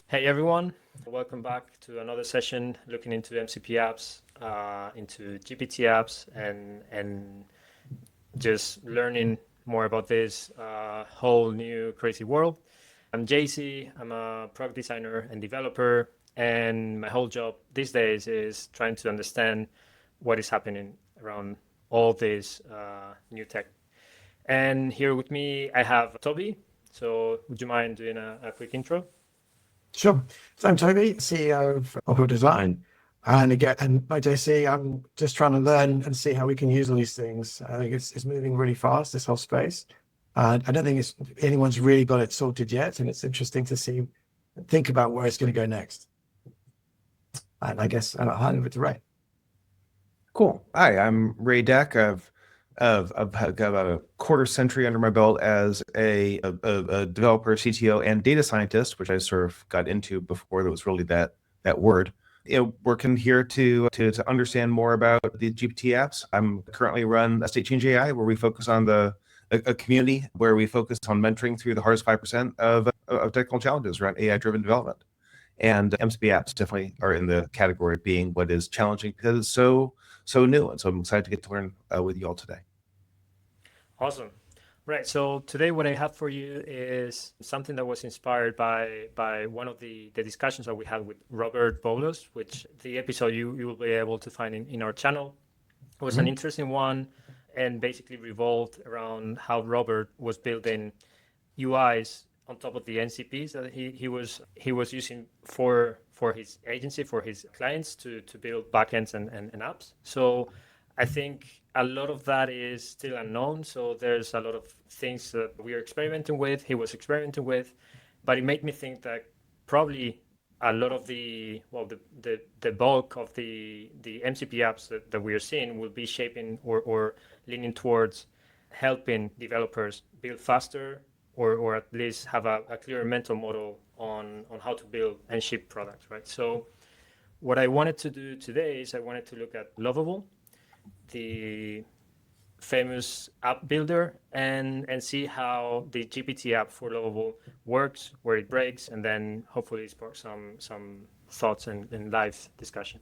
Hey everyone, welcome back to another session looking into MCP apps, into GPT apps, and just learning more about this whole new crazy world. I'm JC, I'm a product designer and developer, and my whole job these days is trying to understand what is happening around all this new tech. And here with me, I have Toby. So would you mind doing a quick intro? Sure. So I'm Toby, CEO of Lovable Design. And again, and by JC, I'm just trying to learn and see how we can use all these things. I think it's moving really fast, this whole space. I don't think anyone's really got it sorted yet. And it's interesting to think about where it's going to go next. And I guess I'll hand over to Ray. Cool. Hi, I'm Ray Deck. I've got about a quarter century under my belt as a developer, CTO, and data scientist, which I sort of got into before there was really that word. Working here to understand more about the GPT apps. I'm currently run a State Change AI, where we focus on a community where we focus on mentoring through the hardest 5% of technical challenges around AI-driven development. And MCP apps definitely are in the category of being what is challenging because it's so new. And so I'm excited to get to learn with you all today. Awesome. Right. So today what I have for you is something that was inspired by one of the discussions that we had with Robert Bolos, which the episode you will be able to find in our channel. It was an interesting one and basically revolved around how Robert was building UIs on top of the NCPs that he was using for his agency, for his clients to build backends and apps. So I think a lot of that is still unknown. So there's a lot of things that we are experimenting with, he was experimenting with, but it made me think that probably a lot of the bulk of the MCP apps that we are seeing will be shaping or leaning towards helping developers build faster or at least have a clear mental model on how to build and ship products, right? So what I wanted to do today is I wanted to look at Lovable, the famous app builder, and see how the GPT app for Lovable works, where it breaks, and then hopefully spark some thoughts and live discussion.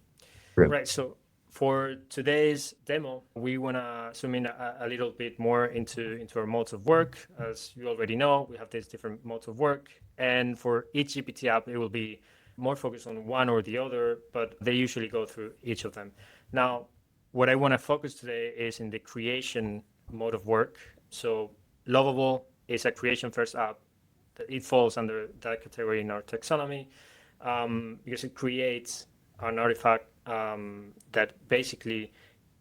Great. Right. So for today's demo, we want to zoom in a little bit more into our modes of work. As you already know, we have these different modes of work, and for each GPT app, it will be more focused on one or the other, but they usually go through each of them. Now, what I want to focus today is in the creation mode of work. So Lovable is a creation first app. It falls under that category in our taxonomy because it creates an artifact that basically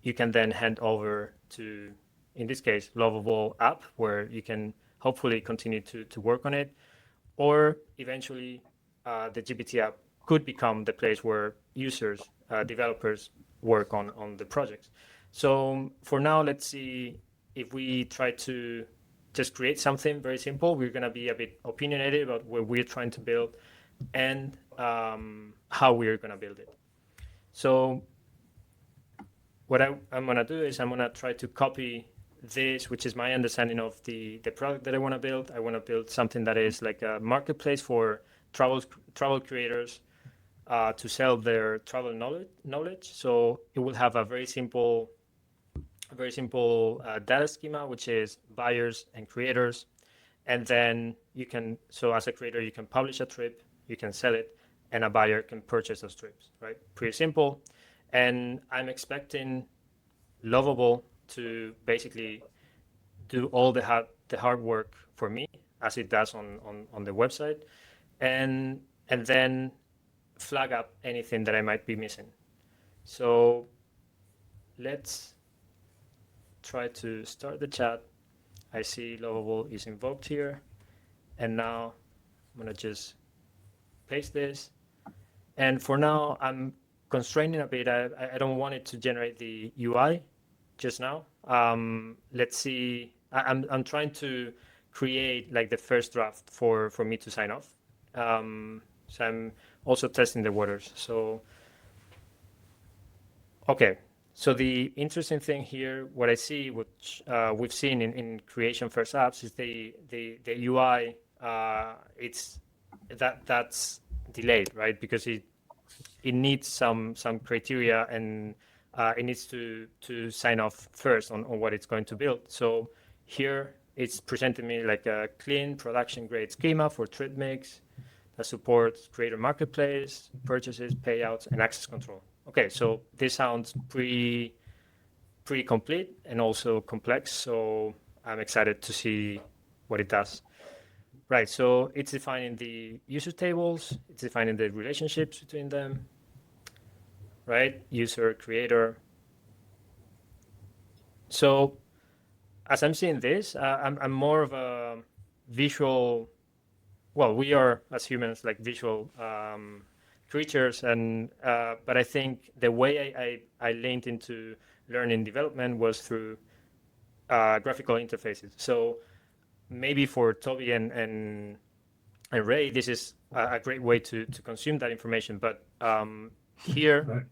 you can then hand over to, in this case, Lovable app, where you can hopefully continue to work on it. Or eventually the GPT app could become the place where users, developers work on the projects. So for now, let's see if we try to just create something very simple. We're going to be a bit opinionated about what we're trying to build and how we're going to build it. So what I'm going to do is I'm going to try to copy this, which is my understanding of the product that I want to build. I want to build something that is like a marketplace for travel creators to sell their travel knowledge. So it will have a very simple data schema, which is buyers and creators. And then you can, so as a creator, you can publish a trip, you can sell it, and a buyer can purchase those trips, right? Pretty simple. And I'm expecting Lovable to basically do all the hard work for me, as it does on the website, and then flag up anything that I might be missing. So let's try to start the chat. I see Lovable is invoked here, and now I'm gonna just paste this. And for now, I'm constraining a bit. I don't want it to generate the UI just now. Let's see. I'm trying to create like the first draft for me to sign off. So I'm also testing the waters. So, okay. So the interesting thing here, what I see, which we've seen in creation first apps, is the UI. That's delayed, right? Because it needs some criteria, and it needs to sign off first on what it's going to build. So here it's presenting me like a clean production grade schema for trade mix that supports creator marketplace, purchases, payouts, and access control. Okay, so this sounds pretty complete and also complex. So I'm excited to see what it does. Right, so it's defining the user tables, it's defining the relationships between them, right? User, creator. So as I'm seeing this, I'm more of a visual, well, we are as humans like visual creatures, and but I think the way I leaned into learning development was through graphical interfaces. So maybe for Toby and Ray, this is a great way to consume that information. But here, Right.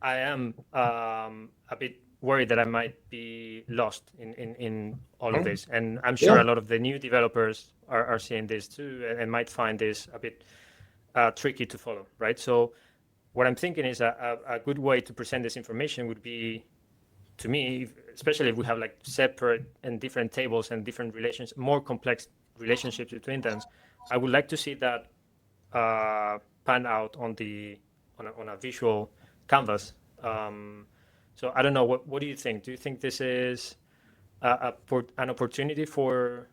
I am a bit worried that I might be lost in all of this. And I'm sure Yeah. a lot of the new developers are seeing this too, and might find this a bit tricky to follow, right? So what I'm thinking is a good way to present this information would be, to me, especially if we have like separate and different tables and different relations, more complex relationships between them, I would like to see that pan out on a visual canvas. So I don't know. What do you think? Do you think this is an opportunity for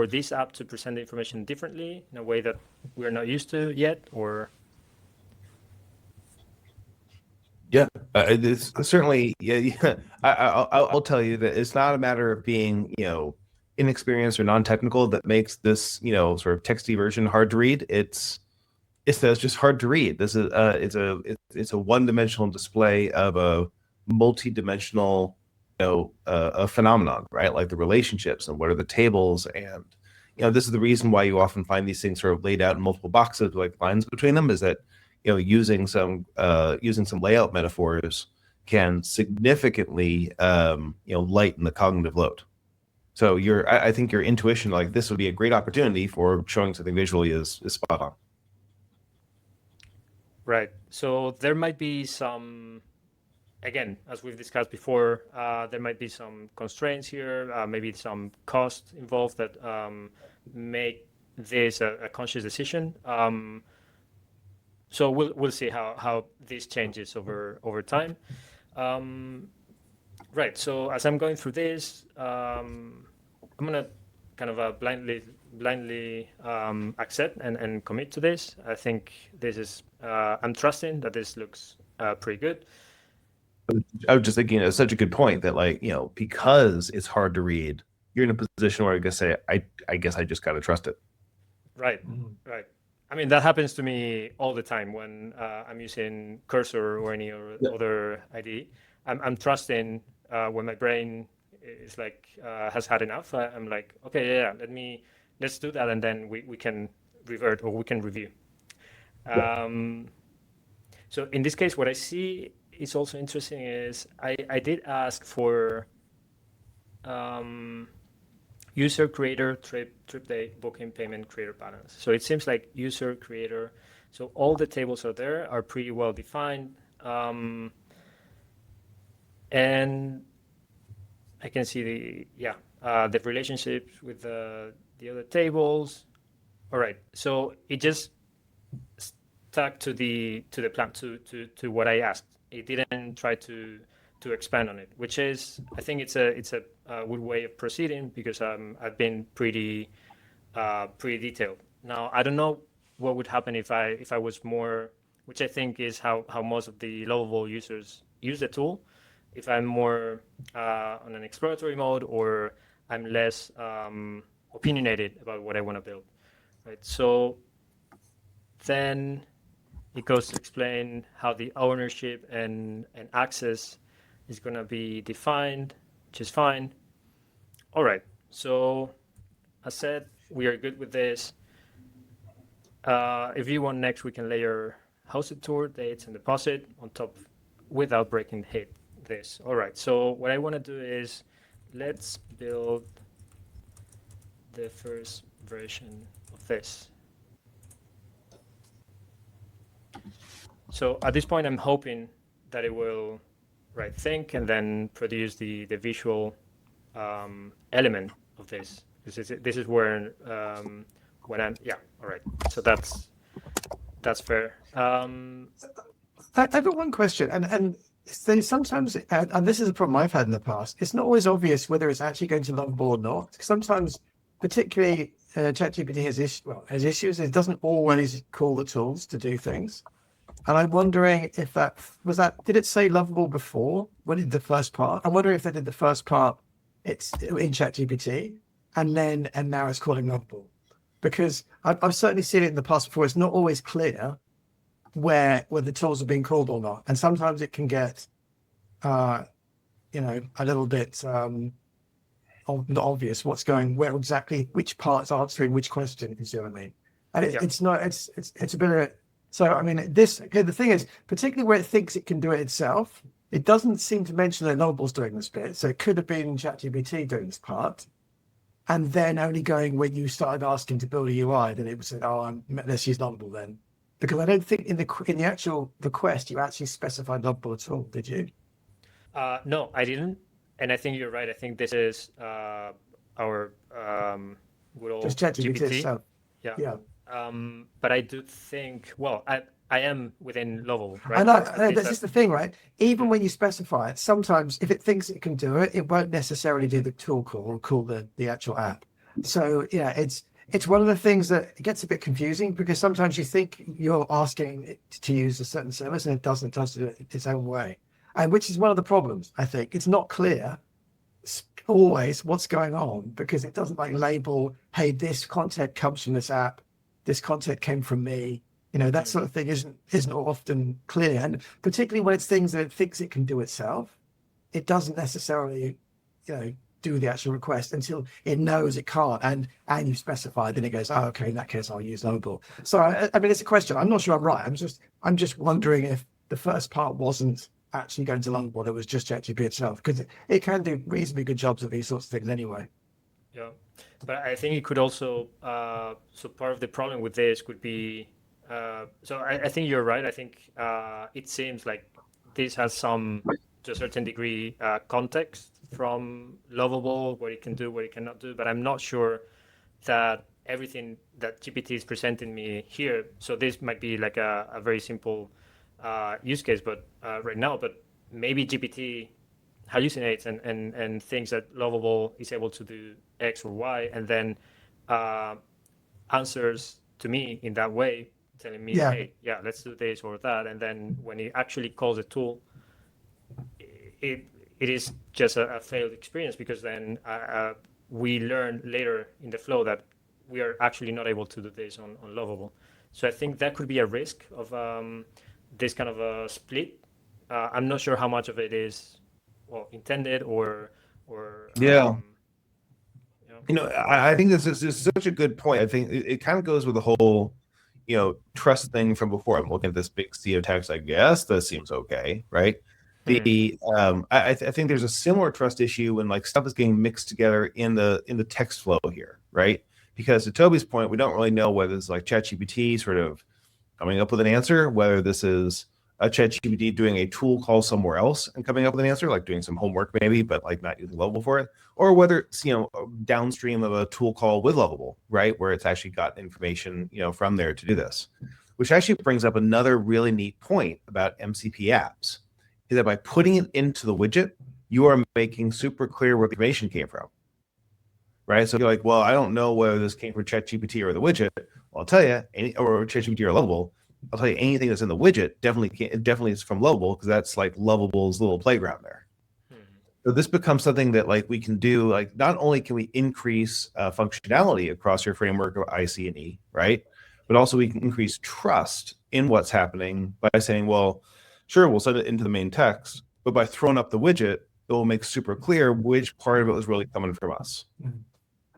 this app to present the information differently in a way that we're not used to yet, or? Yeah, it's certainly, yeah. I'll tell you that it's not a matter of being, inexperienced or non-technical that makes this, sort of texty version hard to read. It's that it's just hard to read. This is it's a one-dimensional display of a multi-dimensional, a phenomenon, right? Like the relationships and what are the tables, and this is the reason why you often find these things sort of laid out in multiple boxes with like lines between them, is that using some layout metaphors can significantly lighten the cognitive load. So I think your intuition, like this would be a great opportunity for showing something visually, is spot on. Right. So there might be some, again, as we've discussed before, there might be some constraints here, maybe some cost involved that make this a conscious decision. So we'll see how this changes over time. Right. So as I'm going through this, I'm gonna kind of blindly accept and commit to this. I think this is I'm trusting that this looks pretty good. I was just thinking, it's such a good point that, like, because it's hard to read, you're in a position where I guess I guess I just got to trust it. Right. Right. I mean, that happens to me all the time when I'm using Cursor or any other IDE. I'm trusting when my brain is like has had enough. I'm like, okay, yeah, let's do that, and then we can revert or we can review. So in this case, what I see is also interesting is I did ask for user, creator, trip date, booking, payment, creator balance. So it seems like user, creator. So all the tables are there, are pretty well defined. And I can see the relationships with the other tables. All right. So it just stuck to the plan, to what I asked. It didn't try to expand on it, which is, I think it's a good way of proceeding, because I've been pretty detailed. Now I don't know what would happen if I was more, which I think is how most of the Lovable users use the tool. If I'm more on an exploratory mode, or I'm less opinionated about what I want to build, right? So then it goes to explain how the ownership and access is going to be defined, which is fine. All right. So as said, we are good with this. If you want, next we can layer hosted tour dates and deposit on top without breaking this. All right. So what I want to do is, let's build the first version of this. So at this point, I'm hoping that it will think and then produce the visual element of this. This is where when I'm all right. So that's fair. I've got one question, and so sometimes, and this is a problem I've had in the past. It's not always obvious whether it's actually going to Lovable or not. Sometimes, particularly ChatGPT has issues. It doesn't always call the tools to do things, and I'm wondering if did it say Lovable before when it did the first part? I'm wondering if they did the first part. It's in ChatGPT, and now it's calling Lovable, because I've certainly seen it in the past before. It's not always clear where the tools are being called or not, and sometimes it can get a little bit not obvious where exactly, which part's answering which question. You see what I mean? And it's a bit of so I mean the thing is, particularly where it thinks it can do it itself, it doesn't seem to mention that Lovable's doing this bit, so it could have been ChatGPT doing this part, and then only going when you started asking to build a UI, then it would say, let's use Lovable then. Because I don't think in the actual request you actually specified Lovable at all, did you? No, I didn't, and I think you're right. I think this is our good old Just ChatGPT GPT. itself. Yeah. But I do think, I am within Lovable, right? I know that's just the thing, right? Even when you specify it, sometimes if it thinks it can do it, it won't necessarily do the tool call or call the actual app. So yeah, it's one of the things that it gets a bit confusing, because sometimes you think you're asking it to use a certain service and it does it its own way. And which is one of the problems, I think. It's not clear always what's going on, because it doesn't label, hey, this content comes from this app, this content came from me. That sort of thing isn't often clear. And particularly when it's things that it thinks it can do itself, it doesn't necessarily, do the actual request until it knows it can't, and you specify, then it goes, oh, okay, in that case I'll use Lovable. So I mean, it's a question. I'm not sure I'm right. I'm just wondering if the first part wasn't actually going to Lovable, it was just ChatGPT itself, because it can do reasonably good jobs of these sorts of things anyway. Yeah, but I think it could also so part of the problem with this could be so I think you're right. I think it seems like this has some, to a certain degree, context from Lovable, what it can do, what it cannot do, but I'm not sure that everything that GPT is presenting me here, so this might be like a very simple use case, but right now, but maybe GPT hallucinates and thinks that Lovable is able to do X or Y, and then answers to me in that way, telling me, hey, let's do this or that, and then when it actually calls a tool, it is just a failed experience, because then we learn later in the flow that we are actually not able to do this on Lovable. So I think that could be a risk of this kind of a split. I'm not sure how much of it is intended or I think this is such a good point. I think it kind of goes with the whole trust thing from before. I'm looking at this big sea of text. I guess that seems okay, right? I think there's a similar trust issue when stuff is getting mixed together in the text flow here, right? Because to Toby's point, we don't really know whether it's ChatGPT sort of coming up with an answer, whether this is a ChatGPT doing a tool call somewhere else and coming up with an answer, like doing some homework maybe, but not using Lovable for it, or whether it's downstream of a tool call with Lovable, right, where it's actually got information from there to do this, which actually brings up another really neat point about MCP apps. Is that by putting it into the widget, you are making super clear where the information came from, right? So you're like, well, I don't know whether this came from ChatGPT or the widget. Well, I'll tell you, or ChatGPT or Lovable. I'll tell you, anything that's in the widget definitely is from Lovable, because that's Lovable's little playground there. So this becomes something that we can do. Not only can we increase functionality across your framework of IC and E, right? But also we can increase trust in what's happening by saying, well, sure, we'll send it into the main text, but by throwing up the widget, it will make super clear which part of it was really coming from us. And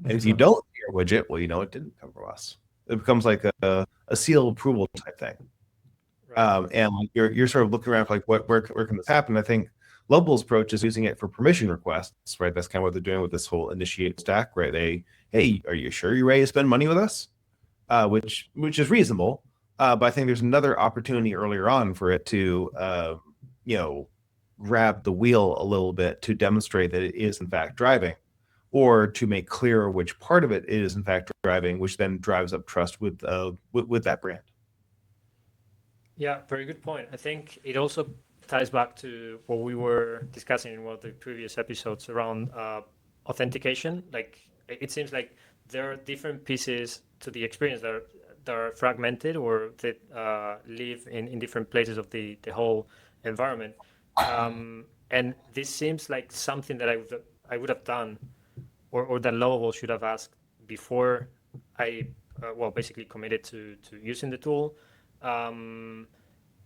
if you don't see your widget, well, it didn't come from us. It becomes like a seal approval type thing. Right. And you're sort of looking around for where can this happen? I think Lovable's approach is using it for permission requests, right? That's kind of what they're doing with this whole initiate stack, right? Hey, are you sure you're ready to spend money with us? Which is reasonable. But I think there's another opportunity earlier on for it to, grab the wheel a little bit to demonstrate that it is in fact driving, or to make clear which part of it is in fact driving, which then drives up trust with that brand. Yeah, very good point. I think it also ties back to what we were discussing in one of the previous episodes around authentication. Like it seems like there are different pieces to the experience that are fragmented or that live in different places of the whole environment. And this seems like something that I would have done, or that Lovable should have asked before I basically committed to using the tool.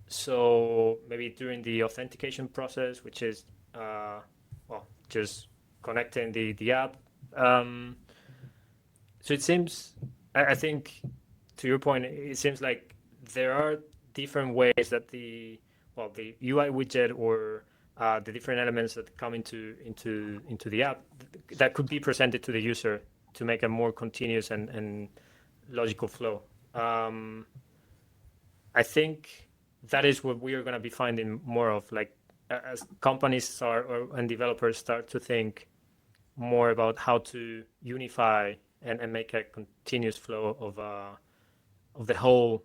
So maybe during the authentication process, which is just connecting the app. So it seems, I think, to your point, it seems like there are different ways that the UI widget or the different elements that come into the app that could be presented to the user to make a more continuous and logical flow. I think that is what we are going to be finding more of, like as companies start and developers start to think more about how to unify and make a continuous flow of the whole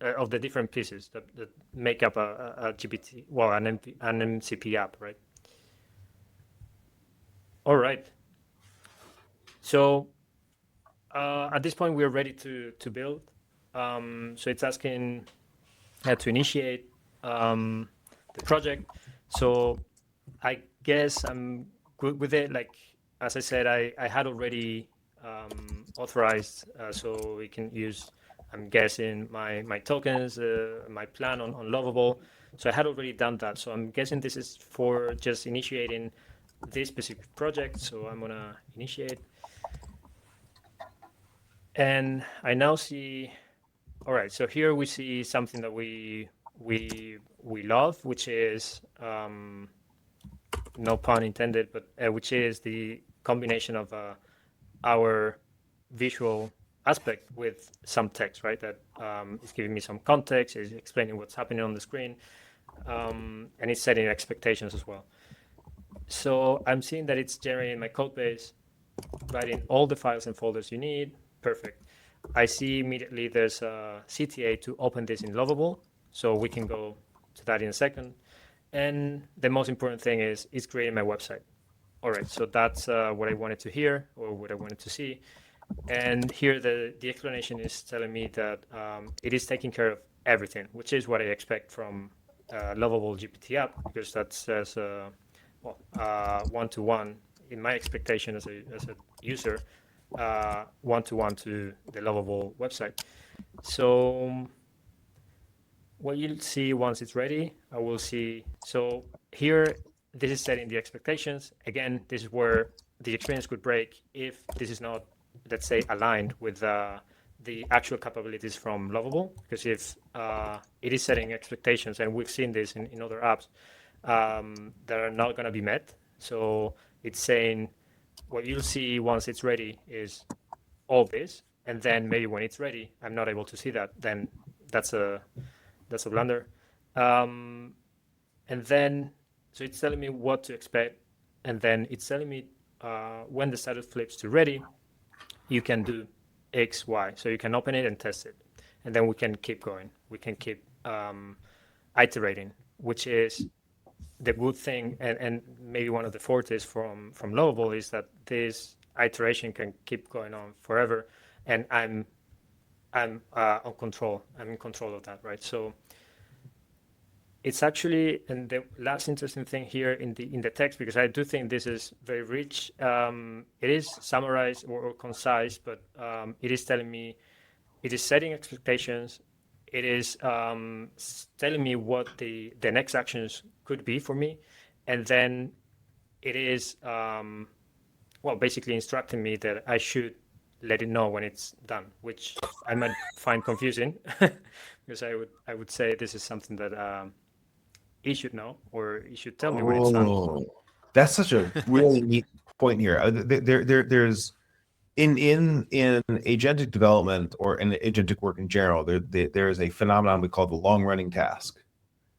of the different pieces that make up a GPT, an MCP app, right? All right. So at this point, we're ready to build. So it's asking to initiate the project. So I guess I'm good with it. Like, as I said, I had already authorized, so we can use, I'm guessing, my tokens, my plan on Lovable. So I had already done that. So I'm guessing this is for just initiating this specific project. So I'm gonna initiate. And I now see, all right, so here we see something that we love, which is, no pun intended, but which is the combination of our visual aspect with some text, right? That is giving me some context, is explaining what's happening on the screen, and it's setting expectations as well. So I'm seeing that it's generating my code base, writing all the files and folders you need. Perfect. I see immediately there's a CTA to open this in Lovable, so we can go to that in a second. And the most important thing is it's creating my website. All right, so that's what I wanted to hear or what I wanted to see. And here the explanation is telling me that it is taking care of everything, which is what I expect from Lovable GPT app, because that says one-to-one in my expectation as a user, one-to-one to the Lovable website. So what you'll see once it's ready, I will see. So here, this is setting the expectations. Again, this is where the experience could break if this is not, let's say, aligned with the actual capabilities from Lovable. Because if it is setting expectations, and we've seen this in other apps, that are not going to be met. So it's saying what you'll see once it's ready is all this, and then maybe when it's ready, I'm not able to see that. Then that's a blunder. And then, so it's telling me what to expect, and then it's telling me when the status flips to ready, you can do X, Y. So you can open it and test it, and then we can keep going. We can keep iterating, which is the good thing, and maybe one of the fortes from Lovable is that this iteration can keep going on forever, and I'm on control. I'm in control of that, right? So it's actually, and the last interesting thing here in the text, because I do think this is very rich. It is summarized or concise, but it is telling me, it is setting expectations. It is telling me what the next actions could be for me, and then it is basically instructing me that I should let it know when it's done, which I might find confusing because I would say this is something that it should know, or it should tell me when it's done. That's such a really neat point here. There's in agentic development or in agentic work in general, there is a phenomenon we call the long running task,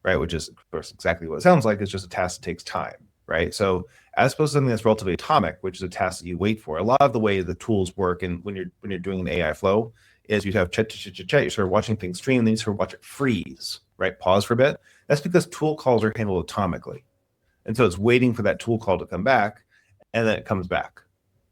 right? Which is, of course, exactly what it sounds like. It's just a task that takes time, right? So as opposed to something that's relatively atomic, which is a task that you wait for. A lot of the way the tools work, and when you're doing an AI flow, is you have chat, you're sort of watching things stream, and then you sort of watch it freeze, right? Pause for a bit. That's because tool calls are handled atomically, and so it's waiting for that tool call to come back, and then it comes back,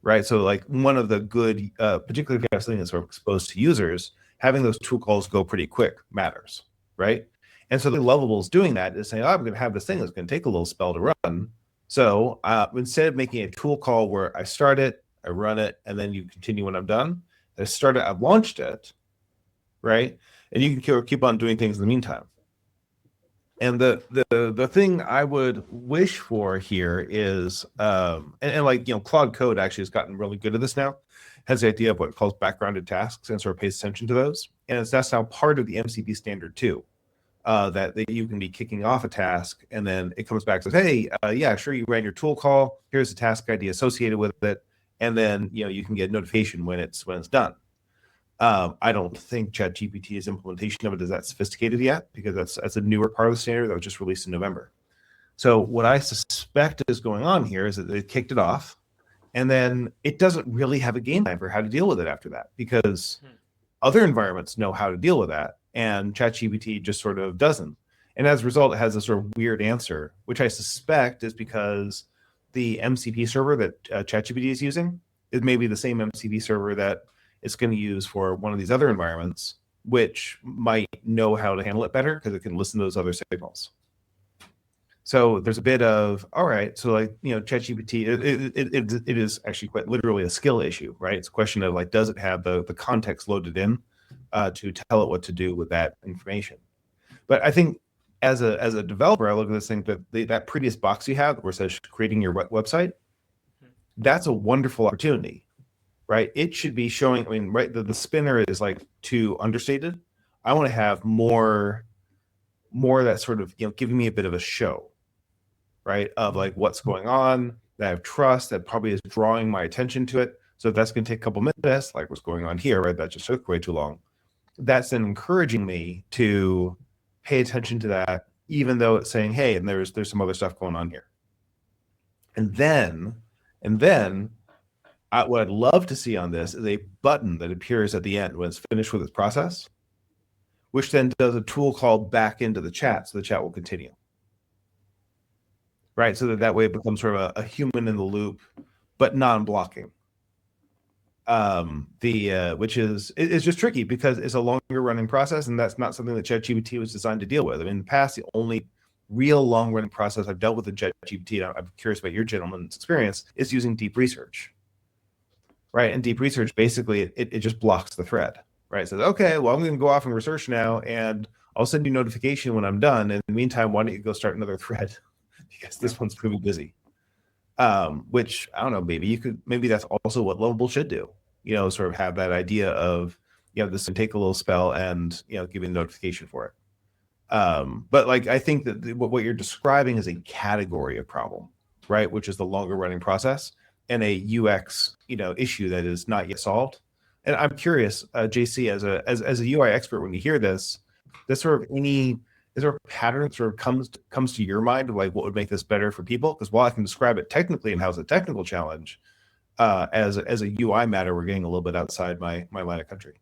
right? So like one of the good, particularly if you have something that's sort of exposed to users, having those tool calls go pretty quick matters, right? And so the Lovable is doing that, is saying, oh, I'm going to have this thing that's going to take a little spell to run. So instead of making a tool call where I start it, I run it, and then you continue when I'm done, I've launched it, right? And you can keep on doing things in the meantime. And the thing I would wish for here is, and like, Claude Code actually has gotten really good at this now, has the idea of what it calls backgrounded tasks and sort of pays attention to those. And that's now part of the MCP standard too. That you can be kicking off a task and then it comes back and says, hey, yeah, sure, you ran your tool call. Here's the task ID associated with it. And then, you can get notification when it's done. I don't think ChatGPT's implementation of it is that sophisticated yet, because that's a newer part of the standard that was just released in November. So what I suspect is going on here is that they kicked it off, and then it doesn't really have a game plan for how to deal with it after that, because other environments know how to deal with that, and ChatGPT just sort of doesn't. And as a result, it has a sort of weird answer, which I suspect is because the MCP server that ChatGPT is using is maybe the same MCP server that it's going to use for one of these other environments, which might know how to handle it better because it can listen to those other signals. So there's a bit of, all right, so like, ChatGPT, it is actually quite literally a skill issue, right? It's a question of like, does it have the context loaded in to tell it what to do with that information? But I think as a developer, I look at this thing, that previous box you have where it says creating your website, that's a wonderful opportunity, right? It should be showing, right, the spinner is like too understated. I want to have more that sort of, giving me a bit of a show, right, of like what's going on, that I have trust, that probably is drawing my attention to it. So if that's going to take a couple minutes, like what's going on here, right, that just took way too long. That's then encouraging me to pay attention to that, even though it's saying, hey, and there's some other stuff going on here. And then what I'd love to see on this is a button that appears at the end when it's finished with its process, which then does a tool call back into the chat, so the chat will continue. Right, so that way it becomes sort of a human in the loop, but non-blocking. Which is just tricky because it's a longer running process, and that's not something that ChatGPT was designed to deal with. I mean, in the past, the only real long running process I've dealt with in ChatGPT, and I'm curious about your gentleman's experience, is using deep research. Right, and deep research basically it just blocks the thread. Right, it says, okay, well, I'm going to go off and research now, and I'll send you notification when I'm done. In the meantime, why don't you go start another thread because this one's pretty busy. Which I don't know, maybe that's also what Lovable should do. Sort of have that idea of, this can take a little spell and, give you a notification for it. But like, I think that what you're describing is a category of problem, right? Which is the longer running process and a UX, issue that is not yet solved. And I'm curious, JC, as a UI expert, when you hear this sort of is there a pattern that sort of comes to your mind of like what would make this better for people? Because while I can describe it technically and how it's a technical challenge, as a UI matter, we're getting a little bit outside my line of country.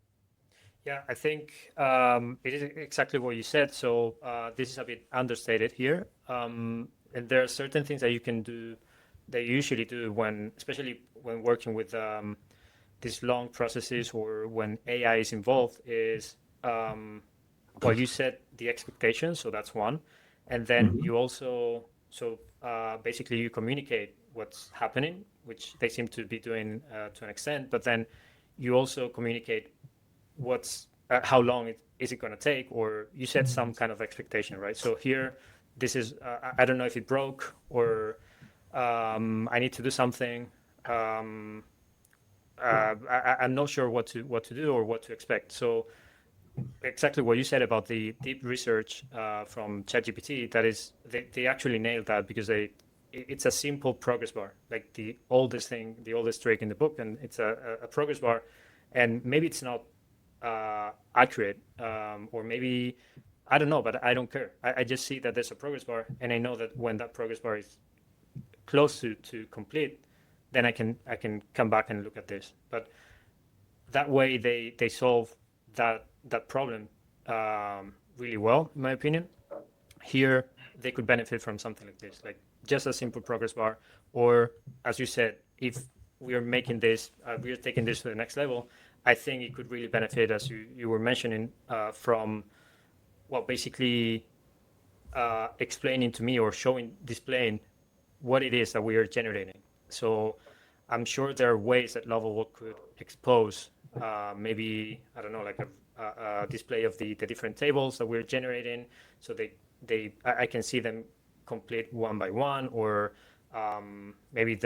Yeah, I think it is exactly what you said. So this is a bit understated here. And there are certain things that you can do, that you usually do especially when working with these long processes or when AI is involved, is well, you set the expectations, so that's one. And then you also, basically you communicate what's happening, which they seem to be doing to an extent, but then you also communicate how long is it going to take, or you set some kind of expectation, right? So here, this is, I don't know if it broke, or I need to do something. I'm not sure what to do or what to expect. So exactly what you said about the deep research from ChatGPT, that is, they actually nailed that, because they it's a simple progress bar, like the oldest thing, the oldest trick in the book, and it's a progress bar, and maybe it's not accurate, or maybe I don't know, but I don't care. I just see that there's a progress bar, and I know that when that progress bar is close to complete, then I can come back and look at this. But that way they solve that problem really well, in my opinion. Here they could benefit from something like this, like just a simple progress bar, or as you said, if we are making this, we are taking this to the next level. I think it could really benefit, as you were mentioning, from well, basically explaining to me or displaying what it is that we are generating. So I'm sure there are ways that Lovable could expose, maybe, I don't know, like a display of the different tables that we're generating. So I can see them complete one by one, or maybe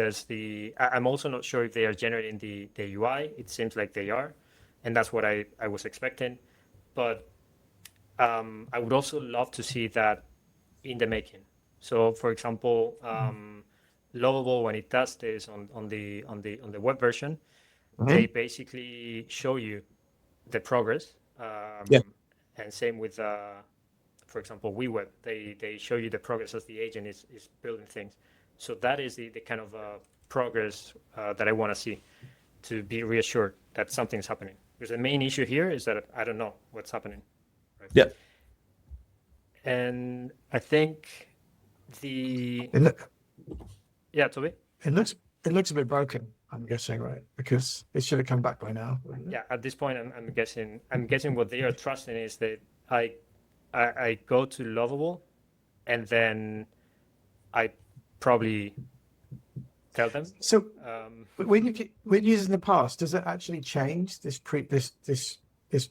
I'm also not sure if they are generating the UI. It seems like they are, and that's what I was expecting. But I would also love to see that in the making. So, for example, Lovable, when it does this on the web version, they basically show you the progress. Yeah. And same with, for example, WeWeb, they show you the progress as the agent is building things. So that is the kind of progress that I want to see, to be reassured that something's happening. Because the main issue here is that I don't know what's happening. Right? Yeah. And I think yeah, Toby? It looks a bit broken, I'm guessing, right? Because it should have come back by now. Wouldn't it? Yeah, at this point, I'm guessing what they are trusting is that I go to Lovable, and then I probably tell them. So Um, when you use in the past, does it actually change this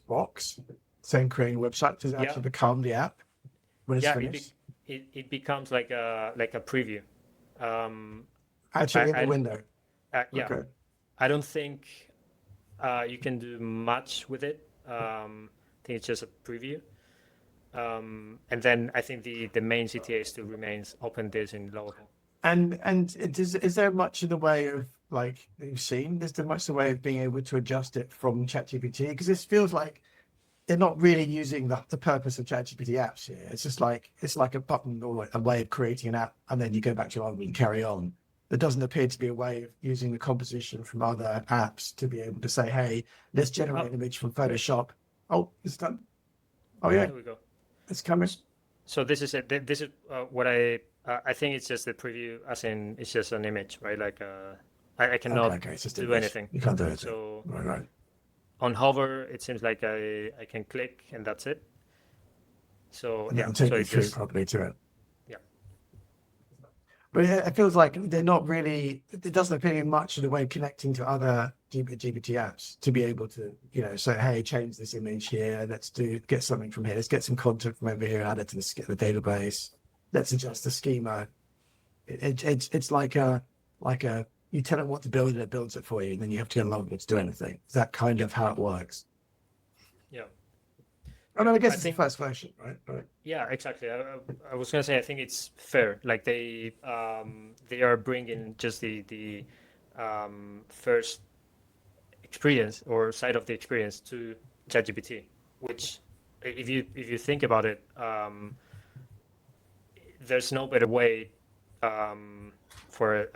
box saying creating a website? Does it actually become the app when it's yeah, finished? it becomes like a preview. Actually, in the I- window. Yeah, Okay. I don't think you can do much with it. I think it's just a preview. And then I think the main CTA still remains open this in Lovable. And is there much in the way of, like, you've seen? Is there much in the way of being able to adjust it from ChatGPT? Because this feels like they're not really using the purpose of ChatGPT apps here. It's just like a button or a way of creating an app, and then you go back to your own and carry on. There doesn't appear to be a way of using the composition from other apps to be able to say, "Hey, let's generate an image from Photoshop." Oh, it's done. Oh yeah, There we go. it's coming. So this is it. This is what I think it's just the preview, as in it's just an image, right? Like I cannot Okay, it's just do image. anything. You can't do it. So Right. on hover, it seems like I can click and that's it. So And yeah, it'll take so you it through just properly to it. yeah. But it feels like they're not really, it doesn't appear much in the way of connecting to other GPT apps to be able to, say, hey, change this image here. Let's get something from here. Let's get some content from over here, add it to the database. Let's adjust the schema. It's like you tell it what to build and it builds it for you. And then you have to get along with it to do anything. Is that kind of how it works? Yeah. I mean, I guess I it's think- the first version, right? Yeah, exactly. I was gonna say I think it's fair. Like they are bringing just the first experience or side of the experience to ChatGPT, which if you think about it, there's no better way for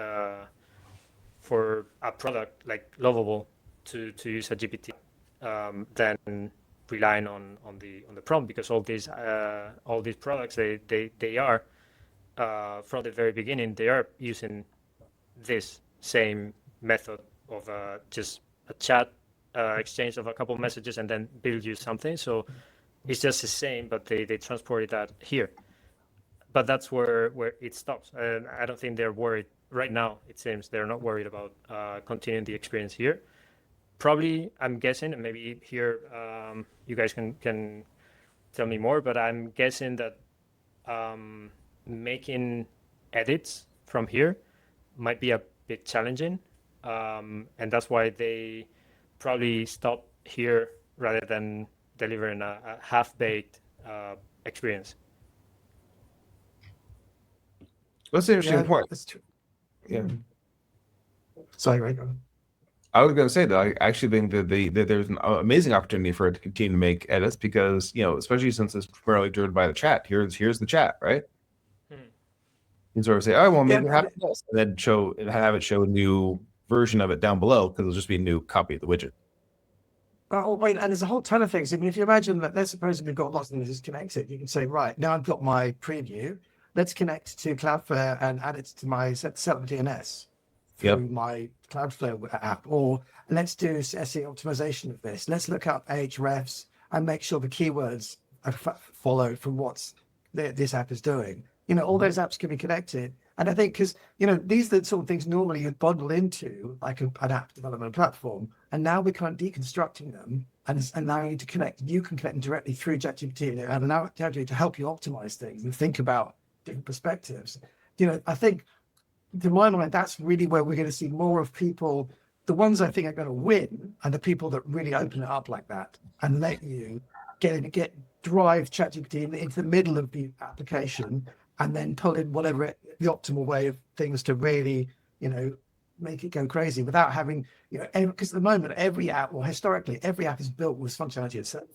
a product like Lovable to use a GPT than relying on the prompt, because all these products they are from the very beginning they are using this same method of just a chat exchange of a couple of messages and then build you something. So it's just the same, but they transported that here. But that's where it stops, and I don't think they're worried right now. It seems they're not worried about continuing the experience here. Probably, I'm guessing, and maybe here you guys can tell me more, but I'm guessing that making edits from here might be a bit challenging, and that's why they probably stop here rather than delivering a half-baked experience. That's an interesting Yeah, point. that's true. Yeah. Sorry, Ray. Go on. I was going to say that I actually think that there's an amazing opportunity for it to continue to make edits because, especially since it's primarily driven by the chat. Here's the chat, right? Hmm. You can sort of say, oh, well, Yeah, maybe have this, and then have it show a new version of it down below because it'll just be a new copy of the widget. oh, wait, and there's a whole ton of things. I mean, if you imagine that, let's suppose we've got lots of things connected, you can say, right, now I've got my preview. Let's connect to Cloudflare and add it to my setup DNS Yep. through my Cloudflare app. Or let's do SEO optimization of this. Let's look up Ahrefs and make sure the keywords are follow from what this app is doing. All those apps can be connected. And I think because, these are the sort of things normally you'd bundle into like an app development platform. And now we're kind of deconstructing them and allowing you to connect. You can connect them directly through ChatGPT and allow you to help you optimize things and think about different perspectives. I think to my mind, that's really where we're going to see more of people. The ones I think are going to win are the people that really open it up like that and let you drive ChatGPT into the middle of the application and then pull in whatever the optimal way of things to really, make it go crazy without having, because at the moment, every app, or historically, every app is built with functionality itself.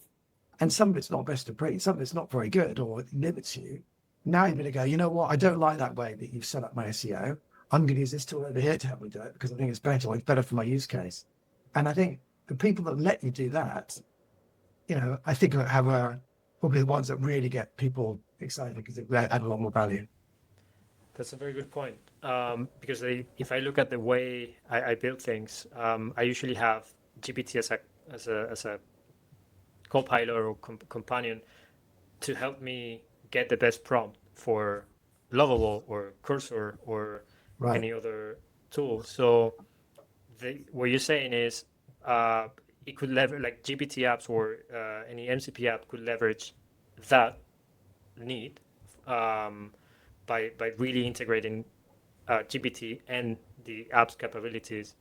And some of it's not best of breed, some of it's not very good or it limits you. Now you're going to go, you know what? I don't like that way that you've set up my SEO. I'm going to use this tool over here to help me do it because I think it's better. Or it's better for my use case. And I think the people that let you do that, I think have probably the ones that really get people excited because they add a lot more value. That's a very good point. Because if I look at the way I build things, I usually have GPT as a co-pilot or companion to help me get the best prompt for Lovable or Cursor or Right. any other tool. So what you're saying is it could leverage, like GPT apps or any MCP app could leverage that need by really integrating GPT and the app's capabilities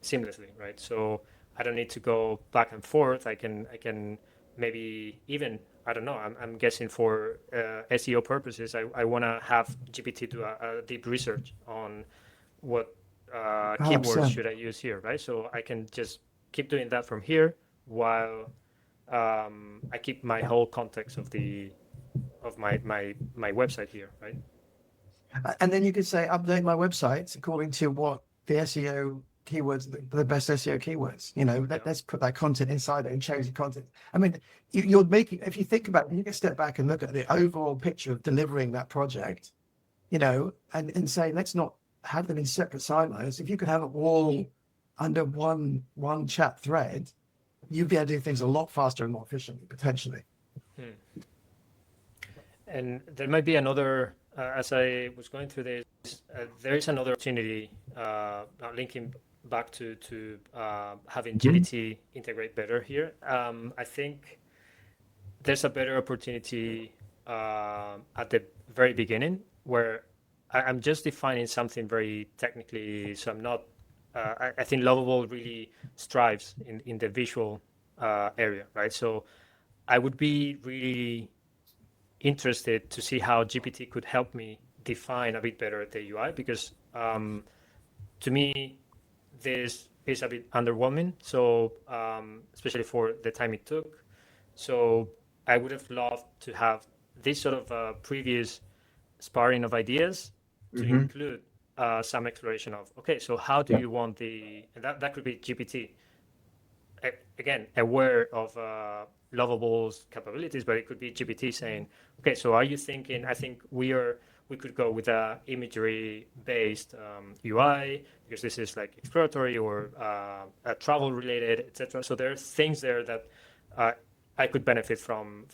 seamlessly, right? So I don't need to go back and forth. I can maybe even, I don't know, I'm guessing for SEO purposes, I want to have GPT do a deep research on what keywords 100%. should I use here, right? So I can just keep doing that from here while I keep my whole context of my website here, right? And then you could say, update my website according to what the SEO keywords, the best SEO keywords, let's put that content inside it and change the content. I mean, you're making, if you think about it, you can step back and look at the overall picture of delivering that project, and say, let's not have them in separate silos. If you could have it all under one chat thread, you'd be able to do things a lot faster and more efficiently, potentially. And there might be another, as I was going through this, there is another opportunity linking back to having GPT integrate better here. I think there's a better opportunity at the very beginning where I'm just defining something very technically. So I'm not, I think Lovable really strives in the visual area, right? So I would be really interested to see how GPT could help me define a bit better the UI because to me, this is a bit underwhelming. So especially for the time it took. So I would have loved to have this sort of previous sparring of ideas to include some exploration of, okay, so how do you want and that could be GPT. Again, aware of Lovable's capabilities, but it could be GPT saying, okay, so are you thinking, I think we could go with a imagery-based UI because this is like exploratory or travel related, etc. So there are things there that I could benefit from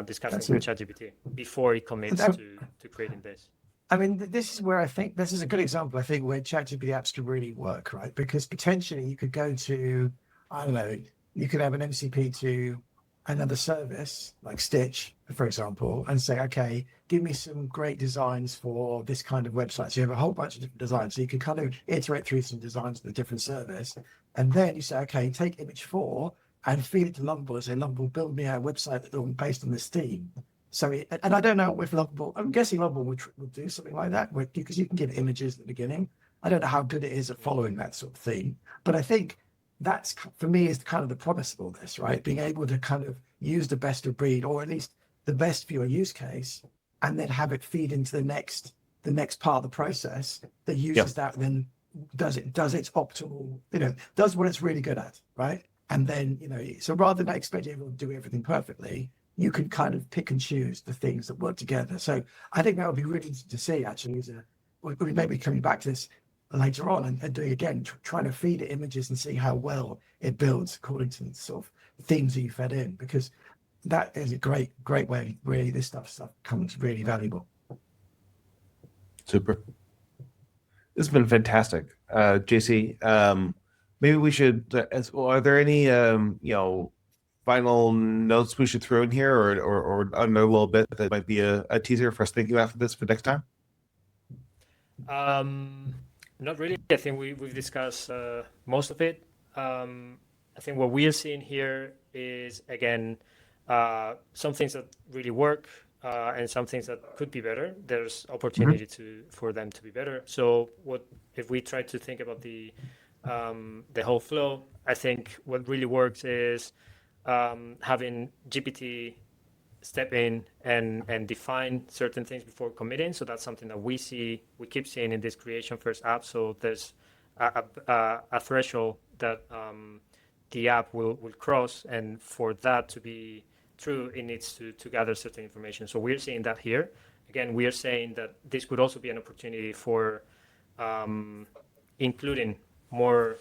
discussing with ChatGPT before it commits to creating this. I mean, this is where I think this is a good example, I think, where ChatGPT apps can really work, right? Because potentially you could go to, I don't know, you could have an MCP to another service like Stitch, for example, and say, okay, give me some great designs for this kind of website. So you have a whole bunch of different designs. So you can kind of iterate through some designs of a different service. And then you say, okay, take image 4 and feed it to Lovable and say, Lovable, build me a website that's all based on this theme. So, and I don't know if Lovable, I'm guessing Lovable would do something like that, because you can give images at the beginning. I don't know how good it is at following that sort of theme, but I think that's, for me, is kind of the promise of all this, right? Being able to kind of use the best of breed, or at least the best for your use case, and then have it feed into the next part of the process that uses that, then does its optimal, does what it's really good at, right? And then, so rather than expecting everyone to do everything perfectly, you can kind of pick and choose the things that work together. So I think that would be really interesting to see, actually, we may be coming back to this later on and doing again, trying to feed it images and see how well it builds according to the sort of themes that you fed in, because that is a great way, really, this stuff comes really valuable. Super. This has been fantastic. JC, maybe we should, are there any, final notes we should throw in here, or under a little bit that might be a teaser for us thinking about this for next time? Not really. I think we've discussed most of it. I think what we are seeing here is, again, some things that really work and some things that could be better. There's opportunity for them to be better. So if we try to think about the whole flow, I think what really works is having GPT step in and define certain things before committing. So that's something that we keep seeing in this creation first app. So there's a threshold that the app will cross, and for that to be true, it needs to gather certain information. So we're seeing that here. Again, we are saying that this could also be an opportunity for including more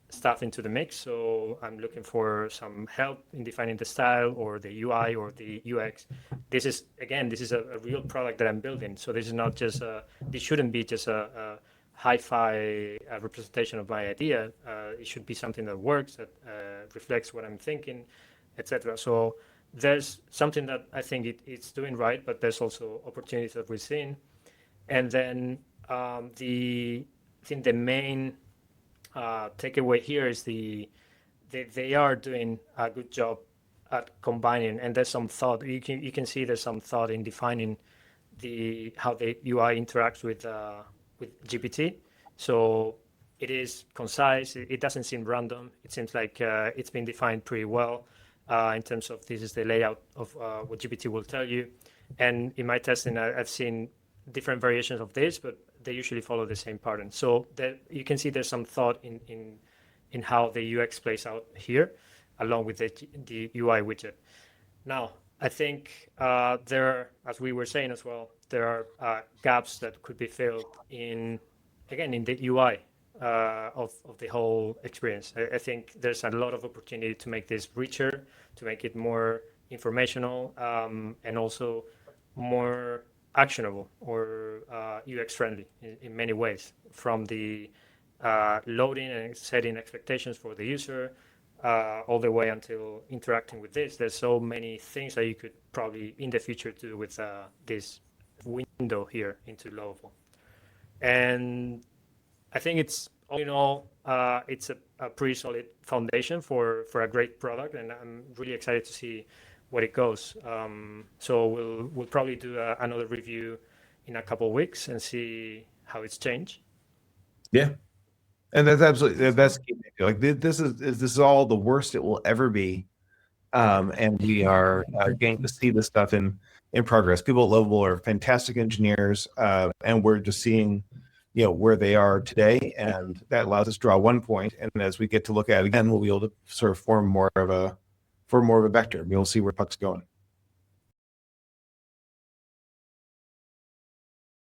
stuff into the mix. So I'm looking for some help in defining the style or the UI or the UX. This is a real product that I'm building. So this is not just this shouldn't be just a hi-fi representation of my idea. It should be something that works, that reflects what I'm thinking, etc. So there's something that I think it's doing right, but there's also opportunities that we're seeing. And then I think the main takeaway here is they are doing a good job at combining, and there's some thought. You can see there's some thought in defining how the UI interacts with GPT. So it is concise. It doesn't seem random. It seems like it's been defined pretty well in terms of this is the layout of what GPT will tell you. And in my testing, I've seen different variations of this, but they usually follow the same pattern. So you can see there's some thought in how the UX plays out here, along with the UI widget. Now, I think as we were saying as well, there are gaps that could be filled in the UI of the whole experience. I think there's a lot of opportunity to make this richer, to make it more informational, and also more actionable or UX friendly in many ways, from the loading and setting expectations for the user all the way until interacting with this. There's so many things that you could probably in the future do with this window here into Lovable. And I think it's all in all, it's a pretty solid foundation for a great product, and I'm really excited to see where it goes. So we'll probably do another review in a couple of weeks and see how it's changed. Yeah, and that's absolutely that's key. Like this is all the worst it will ever be, and we are getting to see this stuff in progress. People at Lovable are fantastic engineers, and we're just seeing where they are today, and that allows us to draw one point. And as we get to look at it again, we'll be able to sort of form more of a vector. We'll see where puck's going.